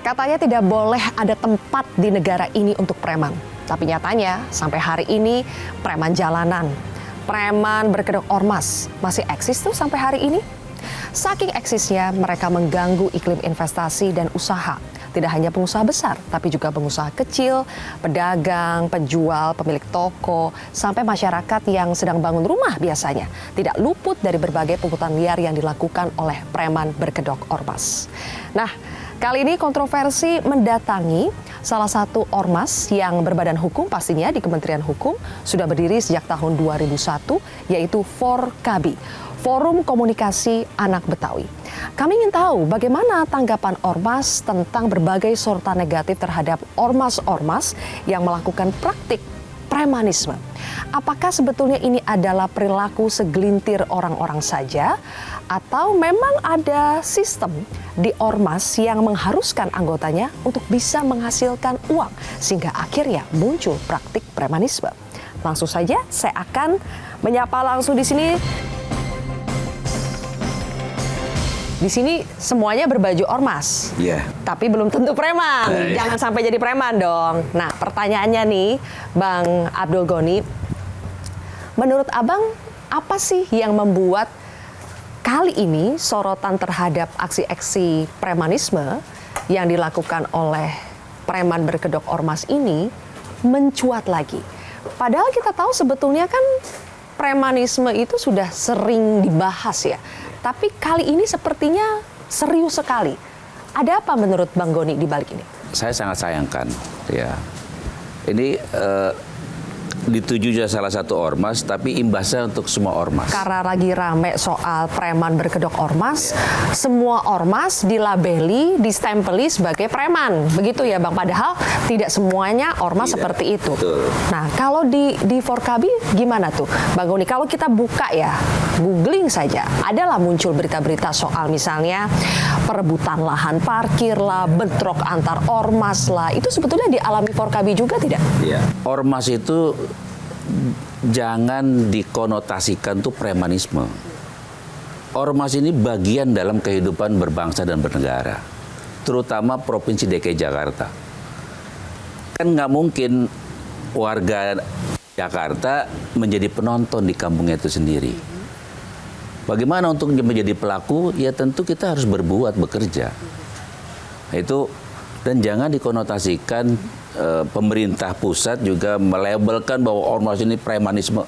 Katanya tidak boleh ada tempat di negara ini untuk preman. Tapi nyatanya sampai hari ini preman jalanan, preman berkedok ormas masih eksis tuh sampai hari ini. Saking eksisnya mereka mengganggu iklim investasi dan usaha. Tidak hanya pengusaha besar, tapi juga pengusaha kecil, pedagang, penjual, pemilik toko, sampai masyarakat yang sedang bangun rumah biasanya tidak luput dari berbagai pungutan liar yang dilakukan oleh preman berkedok ormas. Nah, kali ini kontroversi mendatangi salah satu ormas yang berbadan hukum pastinya di Kementerian Hukum, sudah berdiri sejak tahun 2001, yaitu Forkabi, Forum Komunikasi Anak Betawi. Kami ingin tahu bagaimana tanggapan ormas tentang berbagai sorotan negatif terhadap ormas-ormas yang melakukan praktik premanisme. Apakah sebetulnya ini adalah perilaku segelintir orang-orang saja, atau memang ada sistem di ormas yang mengharuskan anggotanya untuk bisa menghasilkan uang sehingga akhirnya muncul praktik premanisme? Langsung saja saya akan menyapa langsung di sini. Di sini semuanya berbaju ormas, tapi belum tentu preman. Jangan sampai jadi preman dong. Nah, pertanyaannya nih, Bang Abdul Goni, menurut Abang apa sih yang membuat kali ini sorotan terhadap aksi-aksi premanisme yang dilakukan oleh preman berkedok ormas ini mencuat lagi? Padahal kita tahu sebetulnya kan premanisme itu sudah sering dibahas ya. Tapi kali ini sepertinya serius sekali. Ada apa menurut Bang Goni di balik ini? Saya sangat sayangkan, ya. Ini dituju salah satu ormas, tapi imbasnya untuk semua ormas. Karena lagi rame soal preman berkedok ormas, semua ormas dilabeli, distempeli sebagai preman. Begitu ya Bang, padahal tidak semuanya ormas seperti itu. Betul. Nah, kalau di Forkabi gimana tuh Bang Goni? Kalau kita buka ya, googling saja, adalah muncul berita-berita soal misalnya perebutan lahan parkir lah, bentrok antar ormas lah. Itu sebetulnya dialami Forkabi juga tidak? Iya. Ormas itu jangan dikonotasikan tuh premanisme. Ormas ini bagian dalam kehidupan berbangsa dan bernegara, terutama Provinsi DKI Jakarta. Kan nggak mungkin warga Jakarta menjadi penonton di kampungnya itu sendiri. Bagaimana untuk menjadi pelaku? Ya tentu kita harus berbuat, bekerja. Itu, dan jangan dikonotasikan pemerintah pusat juga melabelkan bahwa ormas ini premanisme.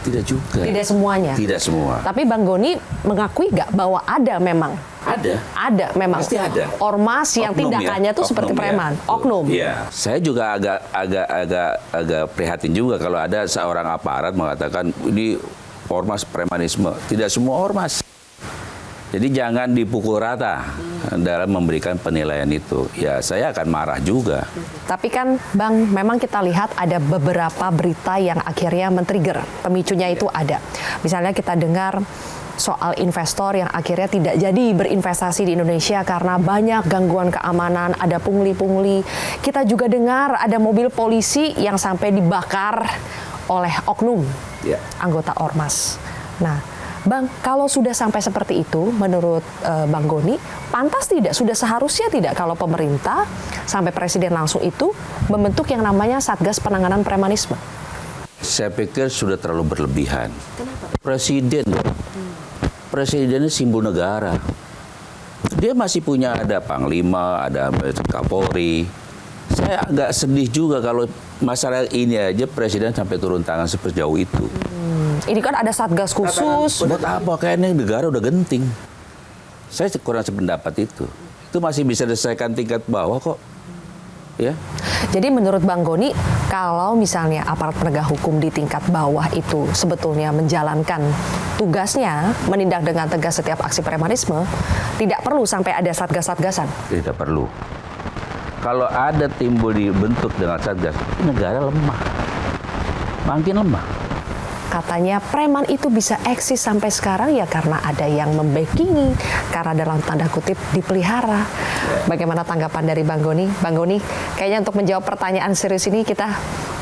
Tidak juga. Tidak semuanya. Tidak semua. Tapi Bang Goni mengakui nggak bahwa ada memang? Ada. Ada memang. Pasti ada. Ormas yang Oknum tindakannya tuh seperti preman. Ya. Oknum. Iya. Saya juga agak prihatin juga kalau ada seorang aparat mengatakan ini ormas premanisme. Tidak semua ormas. Jadi jangan dipukul rata dalam memberikan penilaian itu. Ya saya akan marah juga. Tapi kan Bang, memang kita lihat ada beberapa berita yang akhirnya men-trigger. Pemicunya itu ada. Misalnya kita dengar soal investor yang akhirnya tidak jadi berinvestasi di Indonesia karena banyak gangguan keamanan, ada pungli-pungli. Kita juga dengar ada mobil polisi yang sampai dibakar oleh oknum anggota ormas. Nah, Bang, kalau sudah sampai seperti itu, menurut Bang Goni, pantas tidak, sudah seharusnya tidak kalau pemerintah sampai presiden langsung itu membentuk yang namanya Satgas Penanganan Premanisme? Saya pikir sudah terlalu berlebihan. Kenapa? Presidennya simbol negara. Dia masih punya ada Panglima, ada Kapolri. Saya agak sedih juga kalau masalah ini aja presiden sampai turun tangan sejauh itu. Ini kan ada satgas khusus. Buat apa? Kayaknya negara udah genting. Saya kurang sependapat itu. Itu masih bisa diselesaikan tingkat bawah kok. Ya. Jadi menurut Bang Goni, kalau misalnya aparat penegak hukum di tingkat bawah itu sebetulnya menjalankan tugasnya, menindak dengan tegas setiap aksi premanisme, tidak perlu sampai ada satgas-satgasan? Tidak perlu. Kalau ada timbul dibentuk dengan satgas, negara lemah. Makin lemah. Katanya preman itu bisa eksis sampai sekarang ya karena ada yang membackingi, karena dalam tanda kutip dipelihara. Bagaimana tanggapan dari Bang Goni? Bang Goni, kayaknya untuk menjawab pertanyaan serius ini kita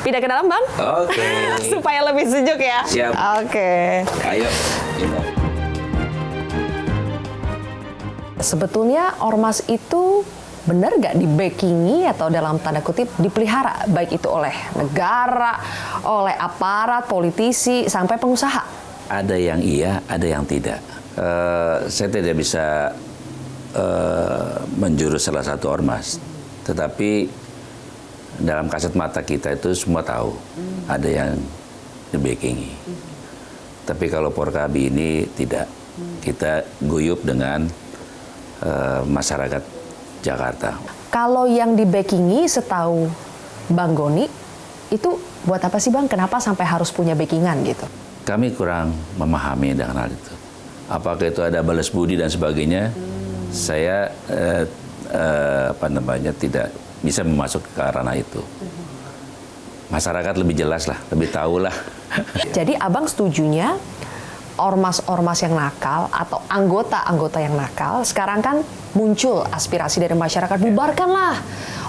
pindah ke dalam, Bang. Oke. Supaya lebih sejuk ya. Siap. Oke. Ayo. Sebetulnya ormas itu benar nggak di-backingi atau dalam tanda kutip dipelihara, baik itu oleh negara, oleh aparat, politisi, sampai pengusaha? Ada yang iya, ada yang tidak. Saya tidak bisa menjurus salah satu ormas, tetapi dalam kasat mata kita itu semua tahu ada yang di-backingi. Tapi kalau Porkabi ini tidak, kita guyup dengan masyarakat Jakarta. Kalau yang di-backingi setahu Bang Goni, itu buat apa sih Bang? Kenapa sampai harus punya backingan gitu? Kami kurang memahami dengan hal itu. Apakah itu ada balas budi dan sebagainya? Saya tidak bisa memasuk ke ranah itu. Masyarakat lebih jelas lah, lebih tahu lah. Jadi Abang setujunya ormas-ormas yang nakal atau anggota-anggota yang nakal, sekarang kan muncul aspirasi dari masyarakat, bubarkanlah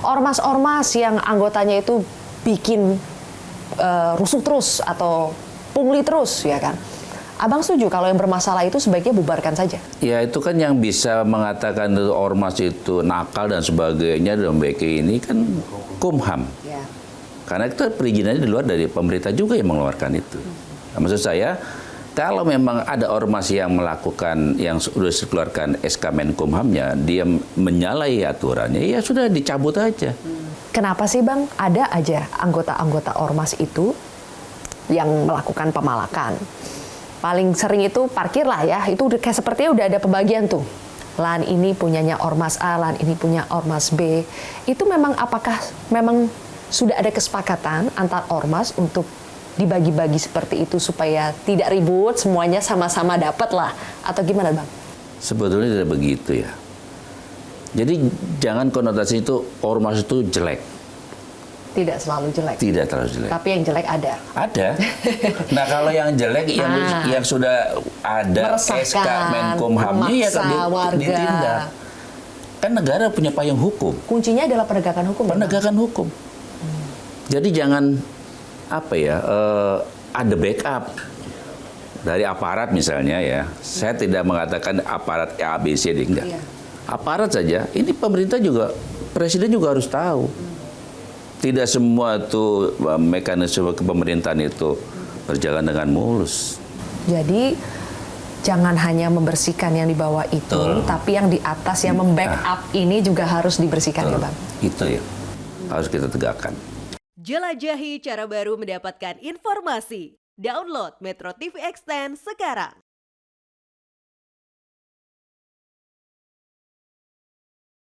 ormas-ormas yang anggotanya itu bikin rusuh terus atau pungli terus, ya kan? Abang setuju kalau yang bermasalah itu sebaiknya bubarkan saja? Ya itu kan yang bisa mengatakan itu ormas itu nakal dan sebagainya dalam BK ini kan Kumham. Ya. Karena itu perizinannya di luar dari pemerintah juga yang mengeluarkan itu. Nah, maksud saya, kalau memang ada ormas yang melakukan, yang sudah dikeluarkan SK Menkumhamnya, dia menyalahi aturannya, ya sudah dicabut aja. Kenapa sih Bang ada aja anggota-anggota ormas itu yang melakukan pemalakan? Paling sering itu parkir lah ya, itu udah kayak sepertinya udah ada pembagian tuh. Lahan ini punyanya ormas A, lahan ini punya ormas B. Itu memang apakah memang sudah ada kesepakatan antar ormas untuk dibagi-bagi seperti itu supaya tidak ribut, semuanya sama-sama dapat lah, atau gimana Bang? Sebetulnya tidak begitu ya. Jadi jangan konotasi itu ormas itu jelek. Tidak selalu jelek. Tidak terlalu jelek. Tapi yang jelek ada. Ada. Nah kalau yang jelek yang sudah ada SK Menkumhamnya ya ditindak. Kan negara punya payung hukum. Kuncinya adalah penegakan hukum. Penegakan hukum. Jadi jangan ada backup dari aparat misalnya ya. Saya tidak mengatakan aparat A, B, C, D, enggak. Iya. Aparat saja. Ini pemerintah juga, presiden juga harus tahu. Tidak semua itu mekanisme kepemerintahan itu berjalan dengan mulus. Jadi jangan hanya membersihkan yang di bawah itu, tapi yang di atas yang membackup ini juga harus dibersihkan ya Bang. Itu ya, harus kita tegakkan. Jelajahi cara baru mendapatkan informasi. Download Metro TV Extend sekarang.